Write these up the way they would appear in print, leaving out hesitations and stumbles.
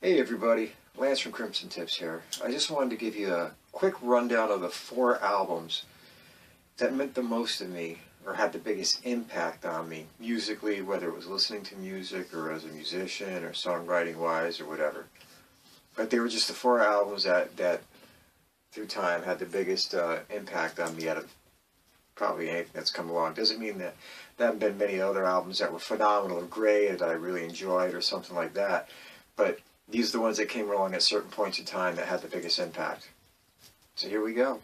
Hey everybody, Lance from Crimson Tips here. I just wanted to give you a quick rundown of the 4 albums that meant the most to me or had the biggest impact on me musically, whether it was listening to music or as a musician or songwriting wise or whatever. But they were just the 4 albums that through time had the biggest impact on me out of probably anything that's come along. Doesn't mean that there haven't been many other albums that were phenomenal or great or that I really enjoyed or something like that. But these are the ones that came along at certain points in time that had the biggest impact. So here we go.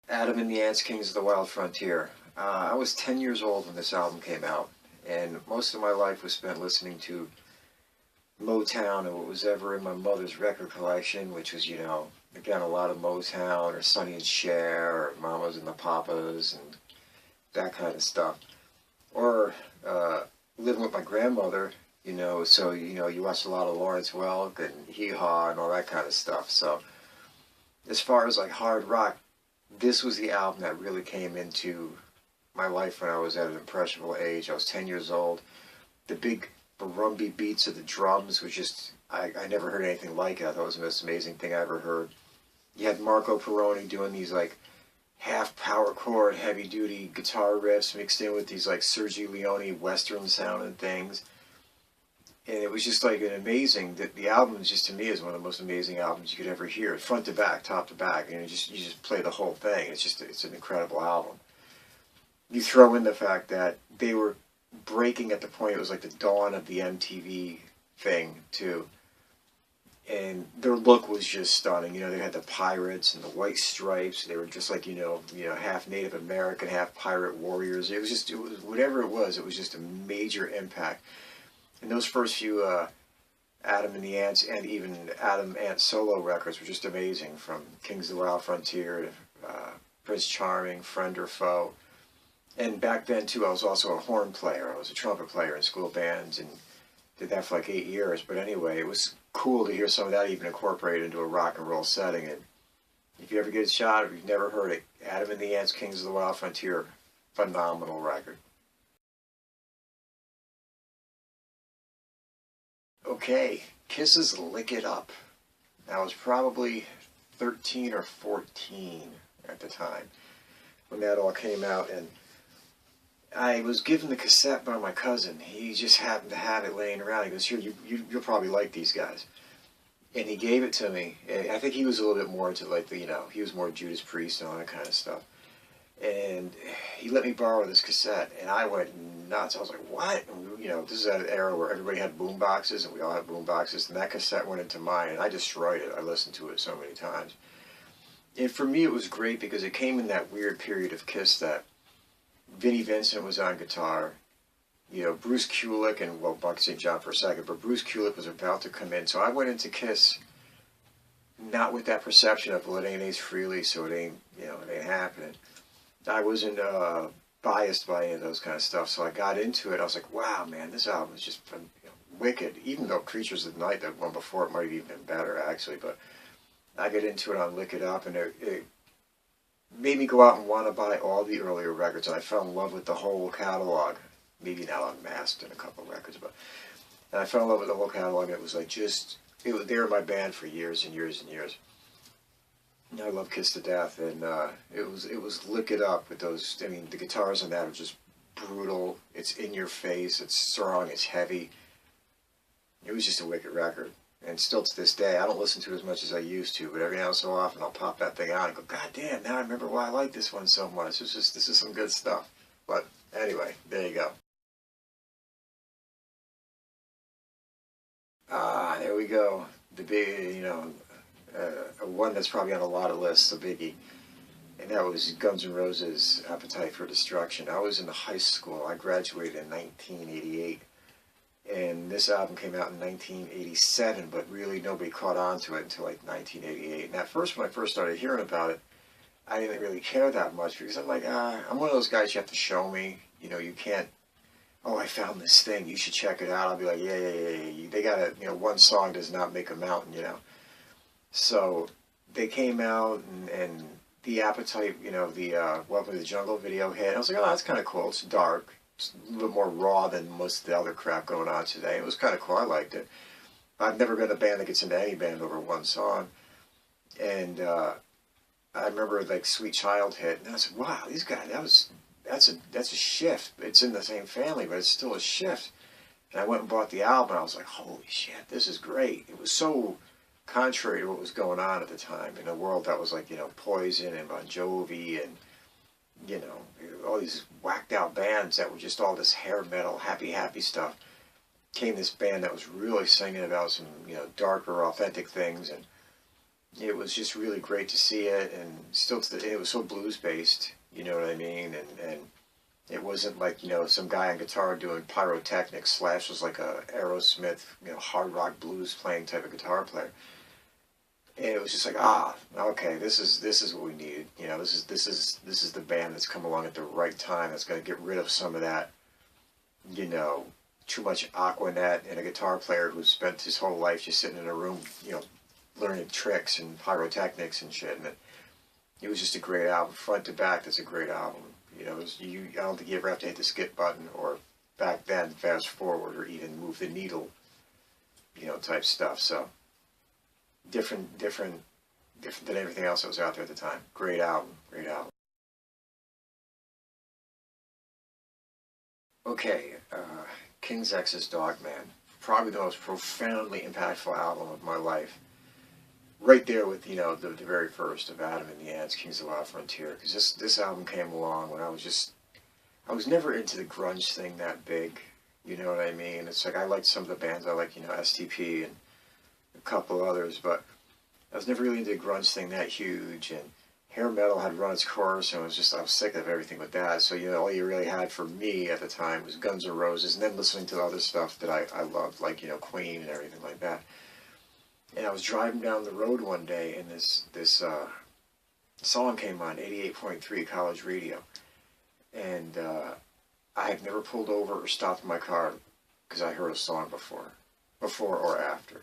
Adam and the Ants, Kings of the Wild Frontier. I was 10 years old when this album came out, and most of my life was spent listening to Motown and what was ever in my mother's record collection, which was, again, a lot of Motown or Sonny and Cher or Mamas and the Papas and that kind of stuff. Or living with my grandmother, so, you watched a lot of Lawrence Welk and Hee Haw and all that kind of stuff. So as far as like hard rock, this was the album that really came into my life when I was at an impressionable age. I was 10 years old. The big barumbi beats of the drums was just, I never heard anything like it. I thought it was the most amazing thing I ever heard. You had Marco Perrone doing these like half power chord, heavy duty guitar riffs mixed in with these like Sergio Leone Western sounding things. And it was just like an amazing, the album just to me is one of the most amazing albums you could ever hear, front to back, top to back. And you just play the whole thing. It's an incredible album. You throw in the fact that they were breaking at the point, it was like the dawn of the MTV thing too. And their look was just stunning. They had the pirates and the white stripes. They were just like, half Native American, half pirate warriors. It was whatever it was just a major impact. And those first few Adam and the Ants and even Adam Ant solo records were just amazing, from Kings of the Wild Frontier to Prince Charming, Friend or Foe. And back then too, I was also a horn player. I was a trumpet player in school bands and did that for like 8 years. But anyway, it was cool to hear some of that even incorporated into a rock and roll setting. And if you ever get a shot, if you've never heard it, Adam and the Ants, Kings of the Wild Frontier, phenomenal record. Okay, Kiss's Lick It Up. I was probably 13 or 14 at the time when that all came out, and I was given the cassette by my cousin. He just happened to have it laying around. He goes, "Here, you'll probably like these guys." And he gave it to me. And I think he was a little bit more into like he was more Judas Priest and all that kind of stuff. And he let me borrow this cassette, and I went nuts. I was like, "What?" And this is at an era where everybody had boom boxes, and we all had boom boxes, and that cassette went into mine, and I destroyed it. I listened to it so many times. And for me, it was great because it came in that weird period of Kiss that Vinnie Vincent was on guitar. Bruce Kulick, and well, Buck St. John for a second, but Bruce Kulick was about to come in. So I went into Kiss not with that perception of, well, it ain't Ace Frehley, so it ain't happening. I wasn't biased by any of those kind of stuff, so I got into it. I was like, wow, man, this album is just wicked. Even though Creatures of the Night, that one before it, might have even been better, actually. But I get into it on Lick It Up, and it made me go out and want to buy all the earlier records, and I fell in love with the whole catalog. Maybe now Unmasked and a couple of records, and I fell in love with the whole catalog. It was like they were my band for years and years and years. I love Kiss to death, and it was Lick It Up with those. I mean, the guitars on that are just brutal. It's in your face. It's strong. It's heavy. It was just a wicked record, and still to this day, I don't listen to it as much as I used to. But every now and so often, I'll pop that thing out and go, "God damn! Now I remember why I like this one so much." This is some good stuff. But anyway, there you go. There we go. The big, one that's probably on a lot of lists, a biggie. And that was Guns N' Roses' Appetite for Destruction. I was in high school. I graduated in 1988. And this album came out in 1987, but really nobody caught on to it until like 1988. And at first, when I first started hearing about it, I didn't really care that much because I'm like, I'm one of those guys you have to show me. You can't, "Oh, I found this thing. You should check it out." I'll be like, yeah. They got to, one song does not make a mountain, So they came out, and the Appetite, the Welcome to the Jungle video hit. I was like, oh, that's kind of cool. It's dark. a little more raw than most of the other crap going on today. It was kind of cool. I liked it. I've never been a band that gets into any band over one song. And I remember like Sweet Child hit, and I said, wow, these guys, that's a shift. It's in the same family, but it's still a shift. And I went and bought the album, and I was like, holy shit, this is great. It was so contrary to what was going on at the time in a world that was like, you know, Poison and Bon Jovi and, you know, all these whacked out bands that were just all this hair metal, happy stuff. Came this band that was really singing about some, you know, darker, authentic things, and it was just really great to see it. And still, it was so blues based, you know what I mean? And it wasn't like, you know, some guy on guitar doing pyrotechnics. Slash was like a Aerosmith, you know, hard rock blues playing type of guitar player. And it was just like, okay, this is what we needed. You know, this is the band that's come along at the right time. That's going to get rid of some of that, you know, too much Aquanet and a guitar player who spent his whole life just sitting in a room, you know, learning tricks and pyrotechnics and shit. And it was just a great album, front to back. That's a great album. You know, I don't think you ever have to hit the skip button or back then fast forward or even move the needle, you know, type stuff. So different than everything else that was out there at the time. Great album, great album. Okay, King's X's Dog Man, probably the most profoundly impactful album of my life. Right there with, you know, the very first of Adam and the Ants, Kings of the Wild Frontier, because this album came along when I was never into the grunge thing that big, you know what I mean? It's like I liked some of the bands, I like, you know, STP and a couple others, but I was never really into the grunge thing that huge, and hair metal had run its course, and I was sick of everything with that. So, you know, all you really had for me at the time was Guns N' Roses, and then listening to the other stuff that I loved, like, you know, Queen and everything like that. And I was driving down the road one day, and this song came on, 88.3 College Radio, and I had never pulled over or stopped my car because I heard a song before or after.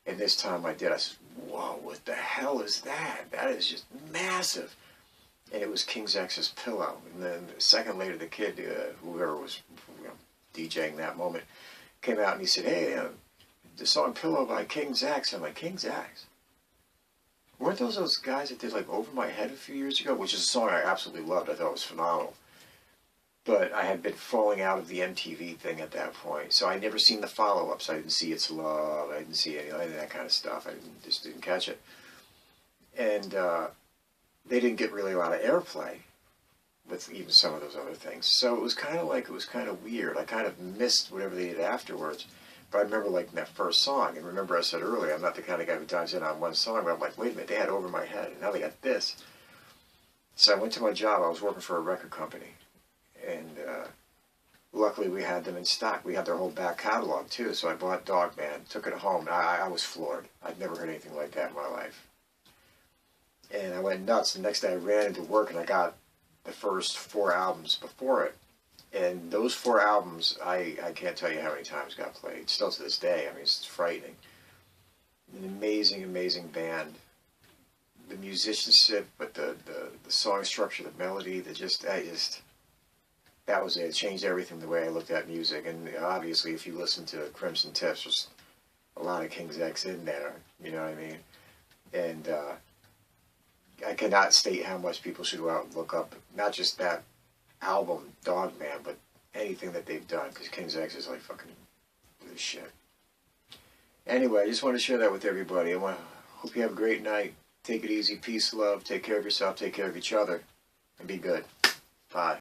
And this time I did. I said, whoa, what the hell is that? That is just massive. And it was King's X's Pillow. And then a second later, the kid, whoever was, you know, DJing that moment, came out and he said, hey, the song Pillow by King's X. I'm like, King's X? Weren't those guys that did like Over My Head a few years ago? Which is a song I absolutely loved. I thought it was phenomenal. But I had been falling out of the MTV thing at that point, so I'd never seen the follow-ups. I didn't see It's Love. I didn't see any of that kind of stuff. I just didn't catch it. And they didn't get really a lot of airplay with even some of those other things. So it was kind of weird. I kind of missed whatever they did afterwards. But I remember liking that first song. And remember I said earlier, I'm not the kind of guy who dives in on one song, but I'm like, wait a minute, they had Over My Head, and now they got this. So I went to my job. I was working for a record company. And luckily we had them in stock. We had their whole back catalog too. So I bought Dog Man, took it home. I was floored. I'd never heard anything like that in my life. And I went nuts. The next day I ran into work and I got the first 4 albums before it. And those 4 albums, I can't tell you how many times got played. Still to this day. I mean, it's frightening. An amazing, amazing band. The musicianship, but the song structure, the melody, that was it. It changed everything the way I looked at music. And obviously, if you listen to Crimson Tips, there's a lot of King's X in there. You know what I mean? And I cannot state how much people should go out and look up, not just that album, Dog Man, but anything that they've done, because King's X is like fucking the shit. Anyway, I just want to share that with everybody. Hope you have a great night. Take it easy. Peace, love. Take care of yourself. Take care of each other. And be good. Bye.